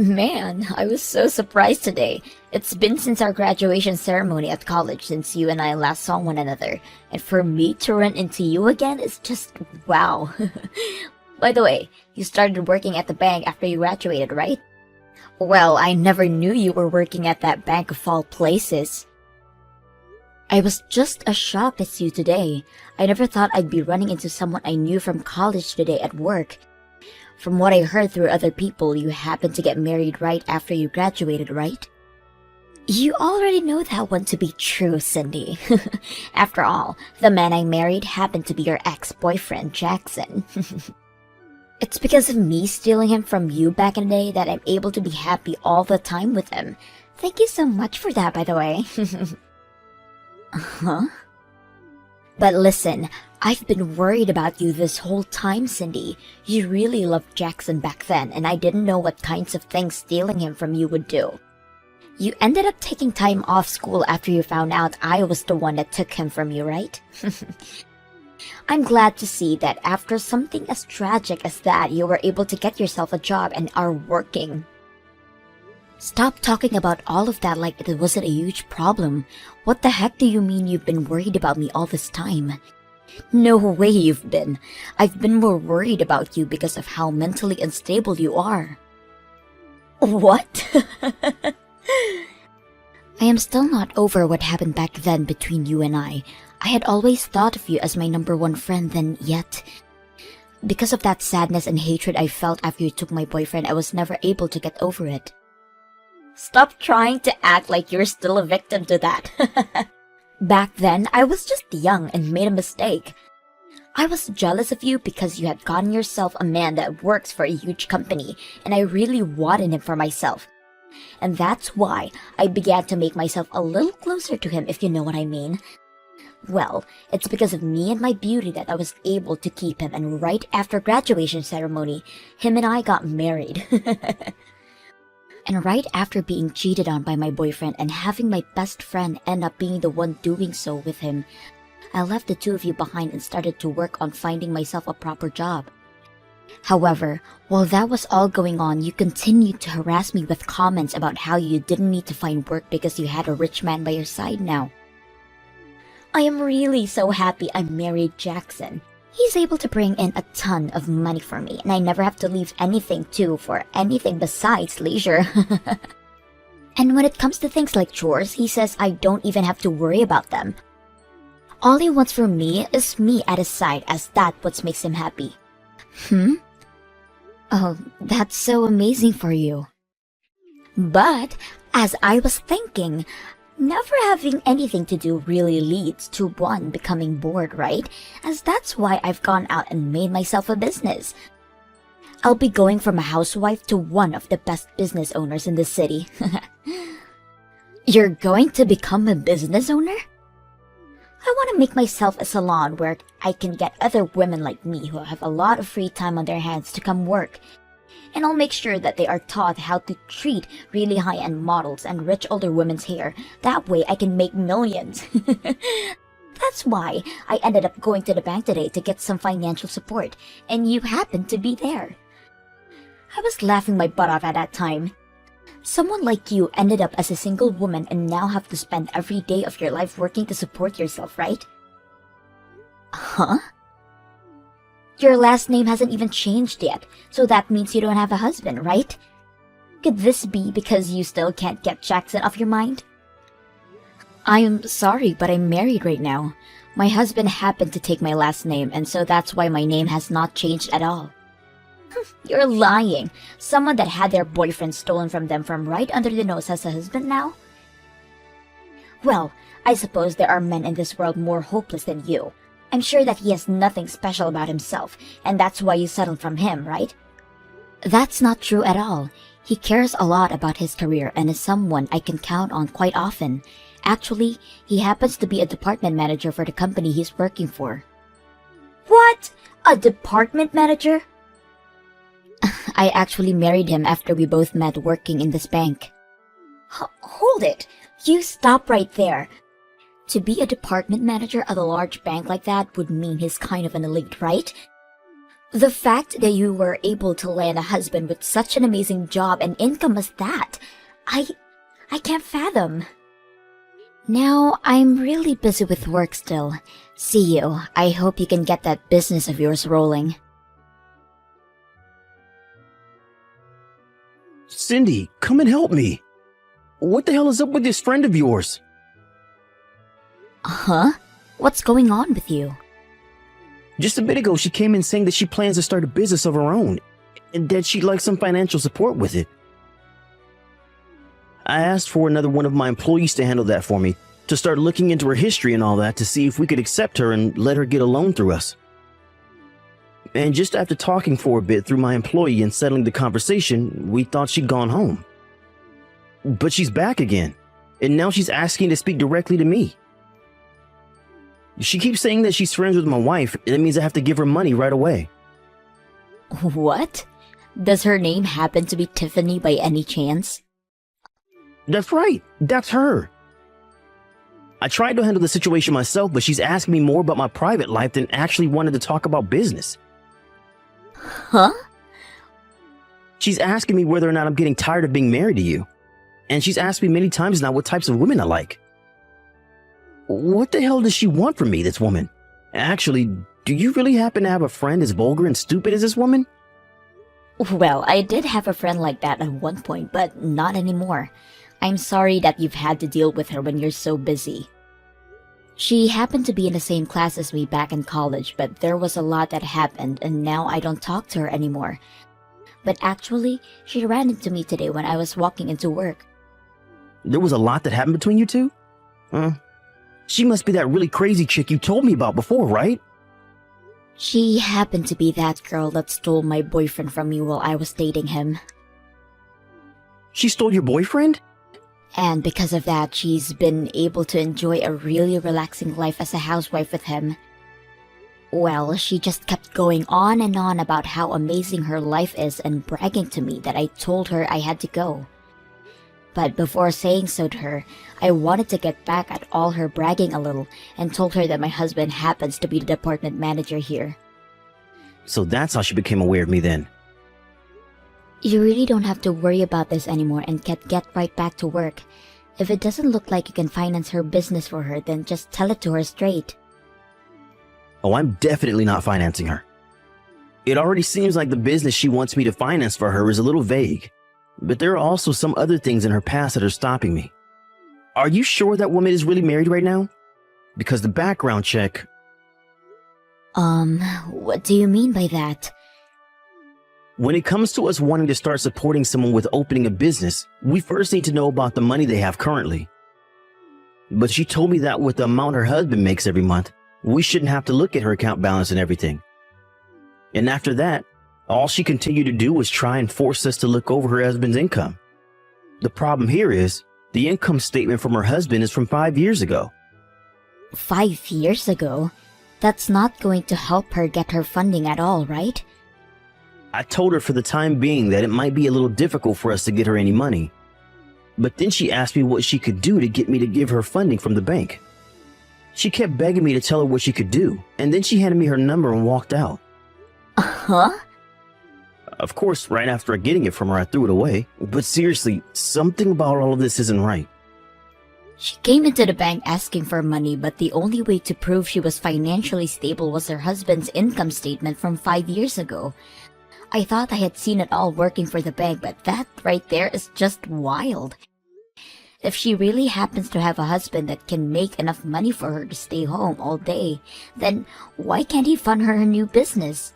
Man, I was so surprised today. It's been since our graduation ceremony at college since you and I last saw one another. And for me to run into you again is just wow. By the way, you started working at the bank after you graduated, right? Well, I never knew you were working at that bank of all places. I was just as shocked as you today. I never thought I'd be running into someone I knew from college today at work. From what I heard through other people, you happened to get married right after you graduated, right? You already know that one to be true, Cindy. After all, the man I married happened to be your ex-boyfriend, Jackson. It's because of me stealing him from you back in the day that I'm able to be happy all the time with him. Thank you so much for that, by the way. Huh? But listen, I've been worried about you this whole time, Cindy. You really loved Jackson back then, and I didn't know what kinds of things stealing him from you would do. You ended up taking time off school after you found out I was the one that took him from you, right? I'm glad to see that after something as tragic as that, you were able to get yourself a job and are working. Stop talking about all of that like it wasn't a huge problem. What the heck do you mean you've been worried about me all this time? No way you've been. I've been more worried about you because of how mentally unstable you are. What? I am still not over what happened back then between you and I. I had always thought of you as my number one friend then, yet because of that sadness and hatred I felt after you took my boyfriend, I was never able to get over it. Stop trying to act like you're still a victim to that. Back then, I was just young and made a mistake. I was jealous of you because you had gotten yourself a man that works for a huge company, and I really wanted him for myself. And that's why I began to make myself a little closer to him, if you know what I mean. Well, it's because of me and my beauty that I was able to keep him, and right after graduation ceremony, him and I got married. And right after being cheated on by my boyfriend and having my best friend end up being the one doing so with him, I left the two of you behind and started to work on finding myself a proper job. However, while that was all going on, you continued to harass me with comments about how you didn't need to find work because you had a rich man by your side now. I am really so happy I married Jackson. He's able to bring in a ton of money for me, and I never have to leave anything too for anything besides leisure. And when it comes to things like chores, he says I don't even have to worry about them. All he wants from me is me at his side, as that's what makes him happy. Oh, that's so amazing for you. But, as I was thinking, never having anything to do really leads to one becoming bored, right? As that's why I've gone out and made myself a business. I'll be going from a housewife to one of the best business owners in the city. You're going to become a business owner? I want to make myself a salon where I can get other women like me who have a lot of free time on their hands to come work. And I'll make sure that they are taught how to treat really high-end models and rich older women's hair. That way I can make millions. That's why I ended up going to the bank today to get some financial support, and you happened to be there. I was laughing my butt off at that time. Someone like you ended up as a single woman and now have to spend every day of your life working to support yourself, right? Huh? Your last name hasn't even changed yet, so that means you don't have a husband, right? Could this be because you still can't get Jackson off your mind? I'm sorry, but I'm married right now. My husband happened to take my last name, and so that's why my name has not changed at all. You're lying. Someone that had their boyfriend stolen from them from right under the nose has a husband now? Well, I suppose there are men in this world more hopeless than you. I'm sure that he has nothing special about himself, and that's why you settled from him, right? That's not true at all. He cares a lot about his career and is someone I can count on quite often. Actually, he happens to be a department manager for the company he's working for. What? A department manager? I actually married him after we both met working in this bank. Hold it! You stop right there. To be a department manager at a large bank like that would mean he's kind of an elite, right? The fact that you were able to land a husband with such an amazing job and income as that, I can't fathom. Now, I'm really busy with work still. See you. I hope you can get that business of yours rolling. Cindy, come and help me. What the hell is up with this friend of yours? Huh? What's going on with you? Just a bit ago, she came in saying that she plans to start a business of her own, and that she'd like some financial support with it. I asked for another one of my employees to handle that for me, to start looking into her history and all that to see if we could accept her and let her get a loan through us. And just after talking for a bit through my employee and settling the conversation, we thought she'd gone home. But she's back again, and now she's asking to speak directly to me. She keeps saying that she's friends with my wife, and that means I have to give her money right away. What? Does her name happen to be Tiffany by any chance? That's right, that's her. I tried to handle the situation myself, but she's asking me more about my private life than actually wanted to talk about business. Huh? She's asking me whether or not I'm getting tired of being married to you. And she's asked me many times now what types of women I like. What the hell does she want from me, this woman? Actually, do you really happen to have a friend as vulgar and stupid as this woman? Well, I did have a friend like that at one point, but not anymore. I'm sorry that you've had to deal with her when you're so busy. She happened to be in the same class as me back in college, but there was a lot that happened and now I don't talk to her anymore. But actually, she ran into me today when I was walking into work. There was a lot that happened between you two? She must be that really crazy chick you told me about before, right? She happened to be that girl that stole my boyfriend from me while I was dating him. She stole your boyfriend? And because of that, she's been able to enjoy a really relaxing life as a housewife with him. Well, she just kept going on and on about how amazing her life is and bragging to me that I told her I had to go. But before saying so to her, I wanted to get back at all her bragging a little and told her that my husband happens to be the department manager here. So that's how she became aware of me then. You really don't have to worry about this anymore and can get right back to work. If it doesn't look like you can finance her business for her, then just tell it to her straight. Oh, I'm definitely not financing her. It already seems like the business she wants me to finance for her is a little vague. But there are also some other things in her past that are stopping me. Are you sure that woman is really married right now? Because the background check... What do you mean by that? When it comes to us wanting to start supporting someone with opening a business, we first need to know about the money they have currently. But she told me that with the amount her husband makes every month, we shouldn't have to look at her account balance and everything. And after that, all she continued to do was try and force us to look over her husband's income. The problem here is, the income statement from her husband is from 5 years ago. 5 years ago? That's not going to help her get her funding at all, right? I told her for the time being that it might be a little difficult for us to get her any money. But then she asked me what she could do to get me to give her funding from the bank. She kept begging me to tell her what she could do, and then she handed me her number and walked out. Huh? Of course, right after getting it from her, I threw it away. But seriously, something about all of this isn't right. She came into the bank asking for money, but the only way to prove she was financially stable was her husband's income statement from 5 years ago. I thought I had seen it all working for the bank, but that right there is just wild. If she really happens to have a husband that can make enough money for her to stay home all day, then why can't he fund her new business?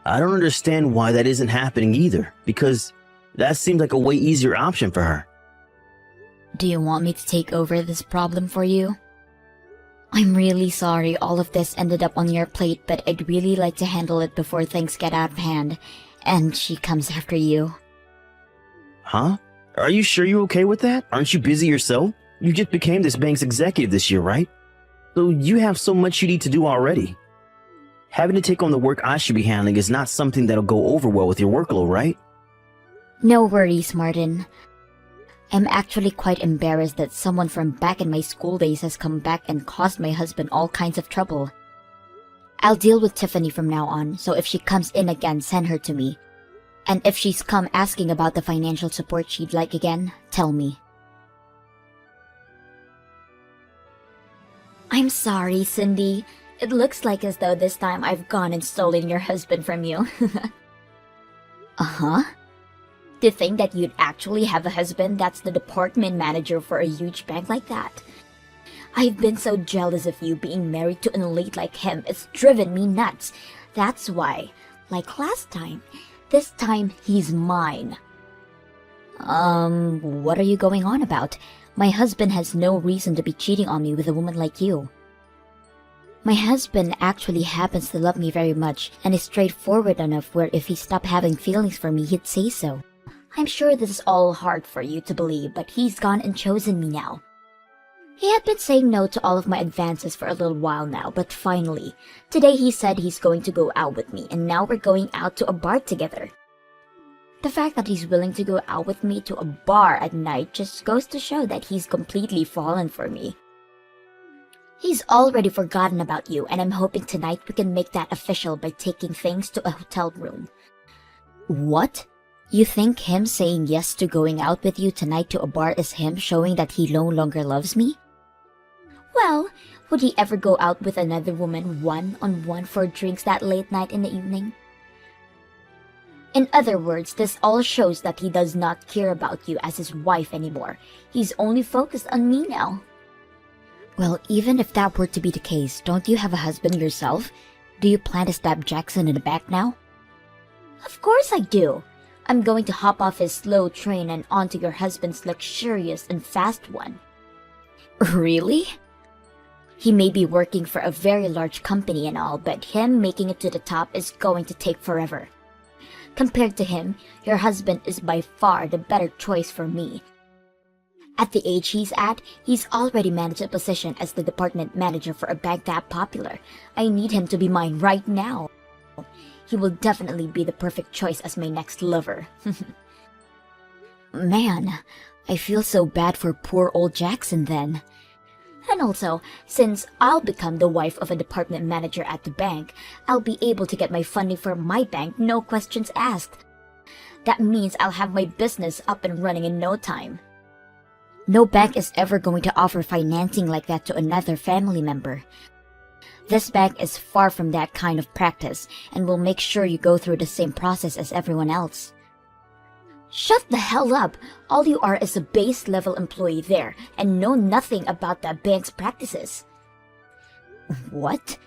I don't understand why that isn't happening either, because that seems like a way easier option for her. Do you want me to take over this problem for you? I'm really sorry all of this ended up on your plate, but I'd really like to handle it before things get out of hand, and she comes after you. Huh? Are you sure you're okay with that? Aren't you busy yourself? You just became this bank's executive this year, right? So you have so much you need to do already. Having to take on the work I should be handling is not something that'll go over well with your workload, right? No worries, Martin. I'm actually quite embarrassed that someone from back in my school days has come back and caused my husband all kinds of trouble. I'll deal with Tiffany from now on, so if she comes in again, send her to me. And if she's come asking about the financial support she'd like again, tell me. I'm sorry, Cindy. It looks like as though this time I've gone and stolen your husband from you. Uh-huh. To think that you'd actually have a husband that's the department manager for a huge bank like that. I've been so jealous of you being married to an elite like him. It's driven me nuts. That's why, like last time, this time he's mine. What are you going on about? My husband has no reason to be cheating on me with a woman like you. My husband actually happens to love me very much and is straightforward enough where if he stopped having feelings for me, he'd say so. I'm sure this is all hard for you to believe, but he's gone and chosen me now. He had been saying no to all of my advances for a little while now, but finally, today he said he's going to go out with me, and now we're going out to a bar together. The fact that he's willing to go out with me to a bar at night just goes to show that he's completely fallen for me. He's already forgotten about you, and I'm hoping tonight we can make that official by taking things to a hotel room. What? You think him saying yes to going out with you tonight to a bar is him showing that he no longer loves me? Well, would he ever go out with another woman one-on-one for drinks that late night in the evening? In other words, this all shows that he does not care about you as his wife anymore. He's only focused on me now. Well, even if that were to be the case, don't you have a husband yourself? Do you plan to stab Jackson in the back now? Of course I do. I'm going to hop off his slow train and onto your husband's luxurious and fast one. Really? He may be working for a very large company and all, but him making it to the top is going to take forever. Compared to him, your husband is by far the better choice for me. At the age he's at, he's already managed a position as the department manager for a bank that popular. I need him to be mine right now. He will definitely be the perfect choice as my next lover. Man, I feel so bad for poor old Jackson then. And also, since I'll become the wife of a department manager at the bank, I'll be able to get my funding for my bank, no questions asked. That means I'll have my business up and running in no time. No bank is ever going to offer financing like that to another family member. This bank is far from that kind of practice and will make sure you go through the same process as everyone else. Shut the hell up! All you are is a base-level employee there and know nothing about that bank's practices. What?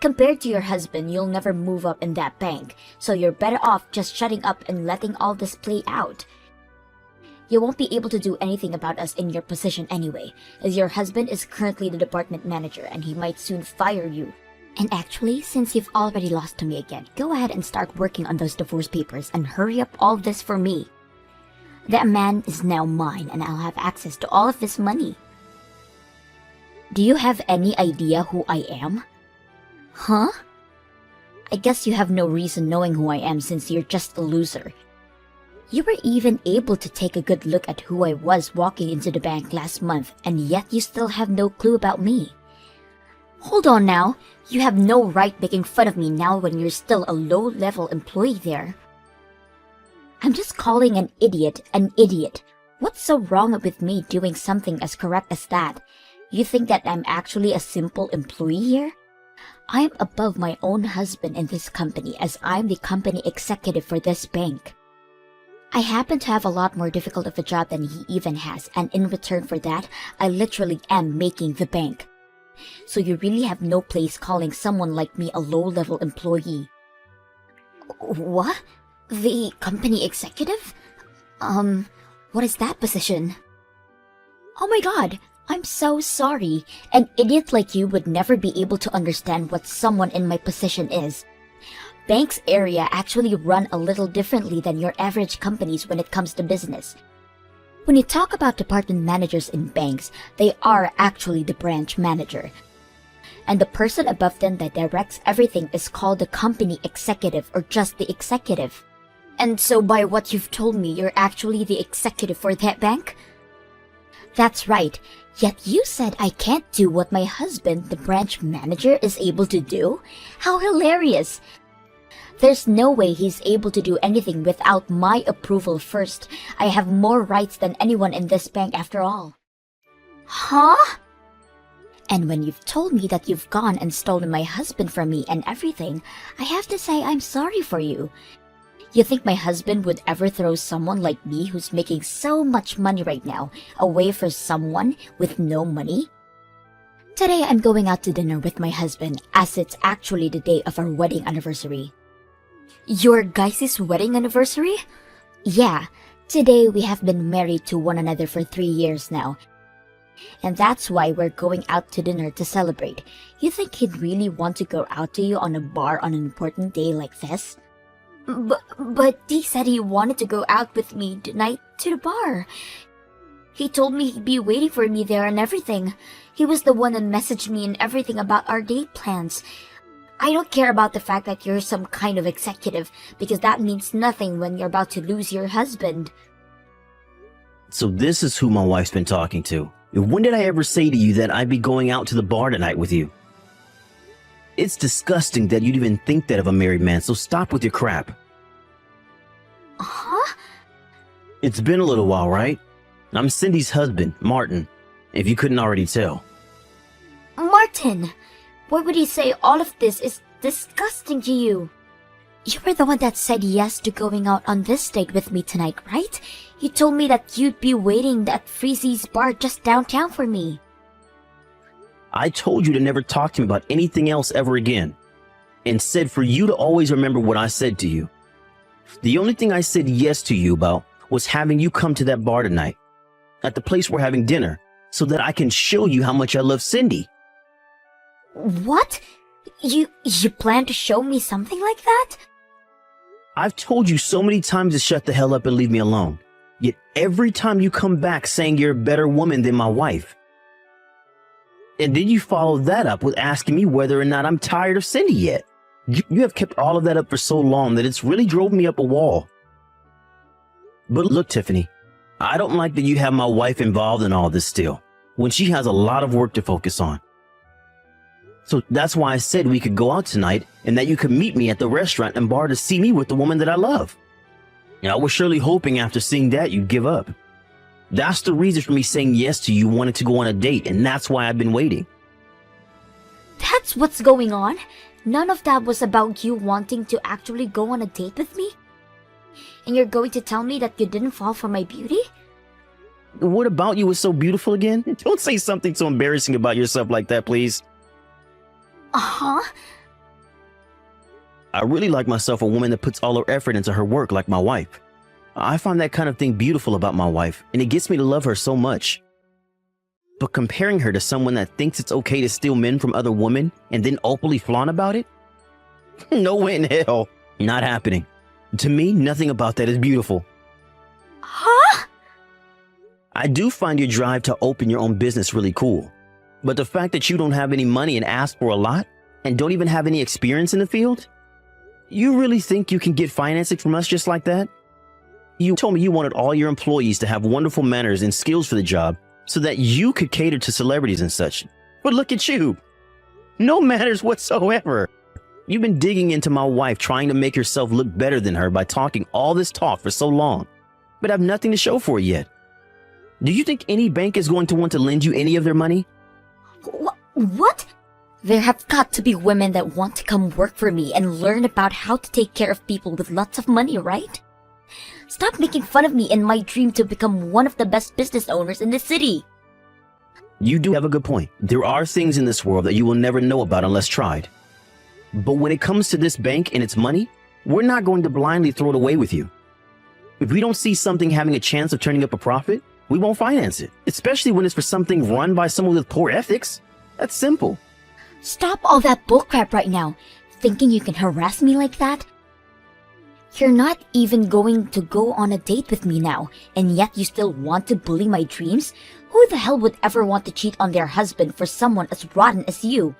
Compared to your husband, you'll never move up in that bank, so you're better off just shutting up and letting all this play out. You won't be able to do anything about us in your position anyway, as your husband is currently the department manager and he might soon fire you. And actually, since you've already lost to me again, go ahead and start working on those divorce papers and hurry up all this for me. That man is now mine and I'll have access to all of this money. Do you have any idea who I am? Huh? I guess you have no reason knowing who I am since you're just a loser. You were even able to take a good look at who I was walking into the bank last month, and yet you still have no clue about me. Hold on now, you have no right making fun of me now when you're still a low-level employee there. I'm just calling an idiot an idiot. What's so wrong with me doing something as correct as that? You think that I'm actually a simple employee here? I'm above my own husband in this company as I'm the company executive for this bank. I happen to have a lot more difficult of a job than he even has, and in return for that, I literally am making the bank. So you really have no place calling someone like me a low-level employee. What? The company executive? What is that position? Oh my god, I'm so sorry. An idiot like you would never be able to understand what someone in my position is. Banks area actually run a little differently than your average companies when it comes to business. When you talk about department managers in banks, they are actually the branch manager. And the person above them that directs everything is called the company executive or just the executive. And so by what you've told me, you're actually the executive for that bank? That's right. Yet you said I can't do what my husband, the branch manager, is able to do? How hilarious! There's no way he's able to do anything without my approval first. I have more rights than anyone in this bank after all. Huh? And when you've told me that you've gone and stolen my husband from me and everything, I have to say I'm sorry for you. You think my husband would ever throw someone like me who's making so much money right now away for someone with no money? Today I'm going out to dinner with my husband as it's actually the day of our wedding anniversary. Your guys' wedding anniversary? Yeah, today we have been married to one another for 3 years now. And that's why we're going out to dinner to celebrate. You think he'd really want to go out to you on a bar on an important day like this? But he said he wanted to go out with me tonight to the bar. He told me he'd be waiting for me there and everything. He was the one that messaged me and everything about our date plans. I don't care about the fact that you're some kind of executive, because that means nothing when you're about to lose your husband. So this is who my wife's been talking to. When did I ever say to you that I'd be going out to the bar tonight with you? It's disgusting that you'd even think that of a married man, so stop with your crap. Huh? It's been a little while, right? I'm Cindy's husband, Martin, if you couldn't already tell. Martin! Why would he say all of this is disgusting to you? You were the one that said yes to going out on this date with me tonight, right? You told me that you'd be waiting at Freezy's bar just downtown for me. I told you to never talk to me about anything else ever again, and said for you to always remember what I said to you. The only thing I said yes to you about was having you come to that bar tonight, at the place we're having dinner, so that I can show you how much I love Cindy. What? You plan to show me something like that? I've told you so many times to shut the hell up and leave me alone. Yet every time you come back saying you're a better woman than my wife. And then you follow that up with asking me whether or not I'm tired of Cindy yet. You have kept all of that up for so long that it's really drove me up a wall. But look, Tiffany, I don't like that you have my wife involved in all this still, when she has a lot of work to focus on. So that's why I said we could go out tonight and that you could meet me at the restaurant and bar to see me with the woman that I love. And I was surely hoping after seeing that you'd give up. That's the reason for me saying yes to you wanting to go on a date, and that's why I've been waiting. That's what's going on? None of that was about you wanting to actually go on a date with me? And you're going to tell me that you didn't fall for my beauty? What about you is so beautiful again? Don't say something so embarrassing about yourself like that, please. Uh-huh. I really like myself a woman that puts all her effort into her work like my wife. I find that kind of thing beautiful about my wife, and it gets me to love her so much. But comparing her to someone that thinks it's okay to steal men from other women and then openly flaunt about it? No way in hell. Not happening. To me, nothing about that is beautiful. Huh? I do find your drive to open your own business really cool. But the fact that you don't have any money and ask for a lot, and don't even have any experience in the field? You really think you can get financing from us just like that? You told me you wanted all your employees to have wonderful manners and skills for the job so that you could cater to celebrities and such. But look at you. No manners whatsoever. You've been digging into my wife, trying to make yourself look better than her by talking all this talk for so long, but have nothing to show for it yet. Do you think any bank is going to want to lend you any of their money? What? There have got to be women that want to come work for me and learn about how to take care of people with lots of money, right? Stop making fun of me and my dream to become one of the best business owners in the city. You do have a good point. There are things in this world that you will never know about unless tried. But when it comes to this bank and its money, we're not going to blindly throw it away with you. If we don't see something having a chance of turning up a profit, we won't finance it, especially when it's for something run by someone with poor ethics. That's simple. Stop all that bullcrap right now, thinking you can harass me like that. You're not even going to go on a date with me now, and yet you still want to bully my dreams? Who the hell would ever want to cheat on their husband for someone as rotten as you?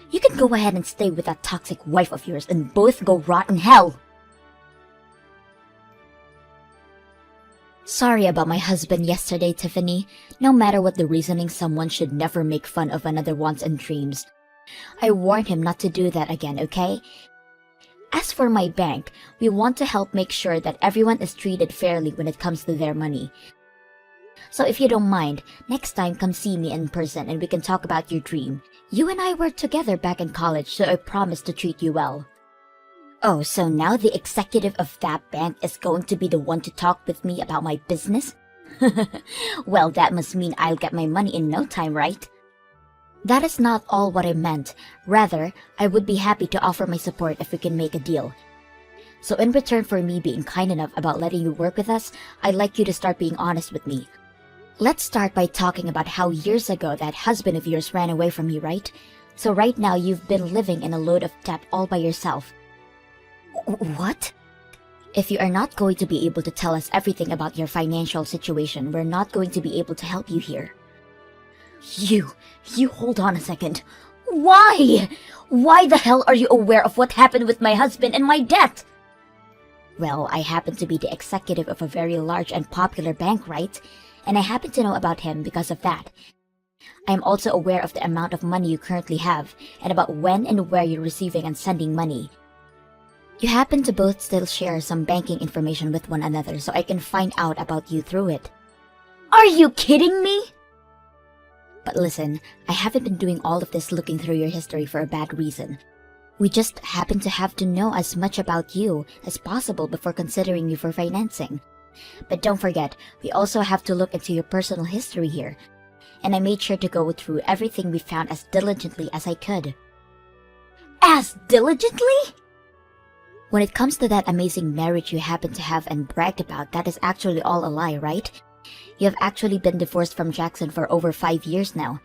You can go ahead and stay with that toxic wife of yours and both go rot in hell. Sorry about my husband yesterday, Tiffany. No matter what the reasoning, someone should never make fun of another wants and dreams. I warned him not to do that again, okay? As for my bank, we want to help make sure that everyone is treated fairly when it comes to their money. So if you don't mind, next time come see me in person and we can talk about your dream. You and I were together back in college, so I promise to treat you well. Oh, so now the executive of that bank is going to be the one to talk with me about my business? Well, that must mean I'll get my money in no time, right? That is not all what I meant. Rather, I would be happy to offer my support if we can make a deal. So in return for me being kind enough about letting you work with us, I'd like you to start being honest with me. Let's start by talking about how years ago that husband of yours ran away from you, right? So right now you've been living in a load of debt all by yourself. What? If you are not going to be able to tell us everything about your financial situation, we're not going to be able to help you here. You hold on a second. Why? Why the hell are you aware of what happened with my husband and my debt? Well, I happen to be the executive of a very large and popular bank, right? And I happen to know about him because of that. I am also aware of the amount of money you currently have, and about when and where you're receiving and sending money. You happen to both still share some banking information with one another, so I can find out about you through it. Are you kidding me? But listen, I haven't been doing all of this looking through your history for a bad reason. We just happen to have to know as much about you as possible before considering you for financing. But don't forget, we also have to look into your personal history here. And I made sure to go through everything we found as diligently as I could. As diligently? When it comes to that amazing marriage you happen to have and bragged about, that is actually all a lie, right? You have actually been divorced from Jackson for over 5 years now.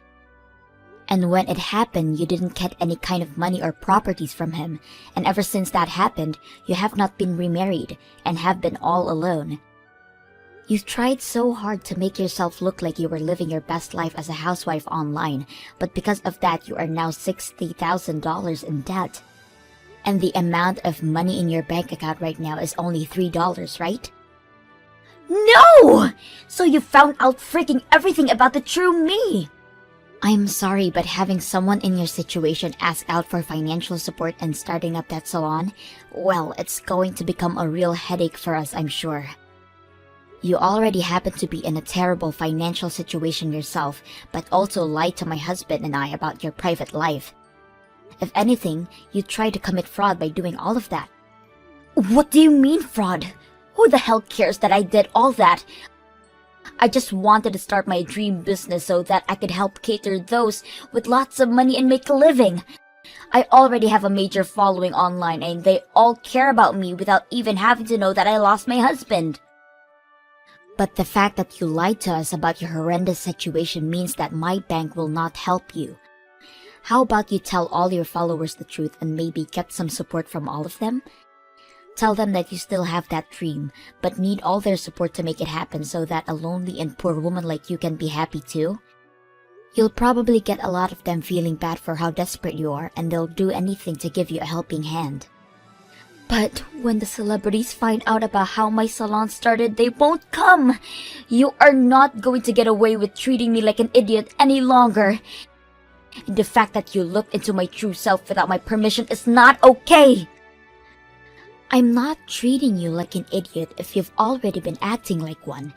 And when it happened, you didn't get any kind of money or properties from him. And ever since that happened, you have not been remarried and have been all alone. You tried so hard to make yourself look like you were living your best life as a housewife online, but because of that, you are now $60,000 in debt. And the amount of money in your bank account right now is only $3, right? No! So you found out freaking everything about the true me! I'm sorry, but having someone in your situation ask out for financial support and starting up that salon, well, it's going to become a real headache for us, I'm sure. You already happen to be in a terrible financial situation yourself, but also lied to my husband and I about your private life. If anything, you tried to commit fraud by doing all of that. What do you mean fraud? Who the hell cares that I did all that? I just wanted to start my dream business so that I could help cater those with lots of money and make a living. I already have a major following online and they all care about me without even having to know that I lost my husband. But the fact that you lied to us about your horrendous situation means that my bank will not help you. How about you tell all your followers the truth and maybe get some support from all of them? Tell them that you still have that dream, but need all their support to make it happen so that a lonely and poor woman like you can be happy too. You'll probably get a lot of them feeling bad for how desperate you are, and they'll do anything to give you a helping hand. But when the celebrities find out about how my salon started, they won't come. You are not going to get away with treating me like an idiot any longer. And the fact that you looked into my true self without my permission is not okay. I'm not treating you like an idiot if you've already been acting like one.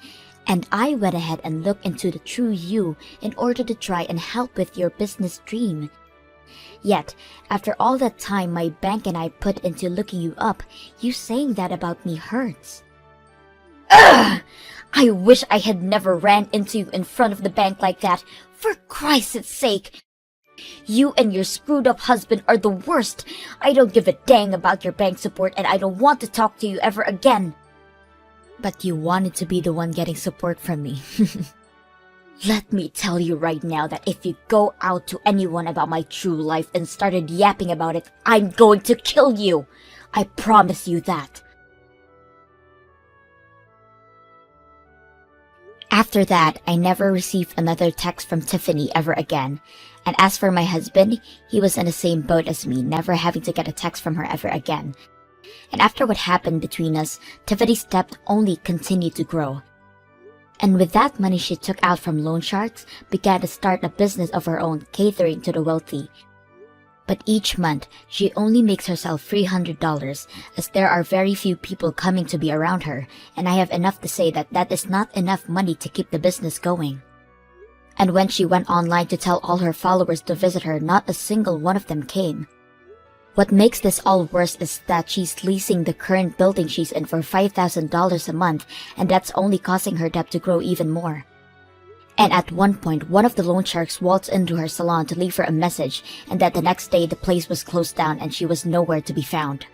And I went ahead and looked into the true you in order to try and help with your business dream. Yet, after all that time my bank and I put into looking you up, you saying that about me hurts. Ugh! I wish I had never ran into you in front of the bank like that, for Christ's sake. You and your screwed up husband are the worst. I don't give a dang about your bank support and I don't want to talk to you ever again. But you wanted to be the one getting support from me. Let me tell you right now that if you go out to anyone about my true life and started yapping about it, I'm going to kill you. I promise you that. After that, I never received another text from Tiffany ever again. And as for my husband, he was in the same boat as me, never having to get a text from her ever again. And after what happened between us, Tiffany's debt only continued to grow. And with that money she took out from loan sharks, began to start a business of her own catering to the wealthy. But each month, she only makes herself $300, as there are very few people coming to be around her, and I have enough to say that that is not enough money to keep the business going. And when she went online to tell all her followers to visit her, not a single one of them came. What makes this all worse is that she's leasing the current building she's in for $5,000 a month, and that's only causing her debt to grow even more. And at one point, one of the loan sharks waltzed into her salon to leave her a message, and that the next day the place was closed down and she was nowhere to be found.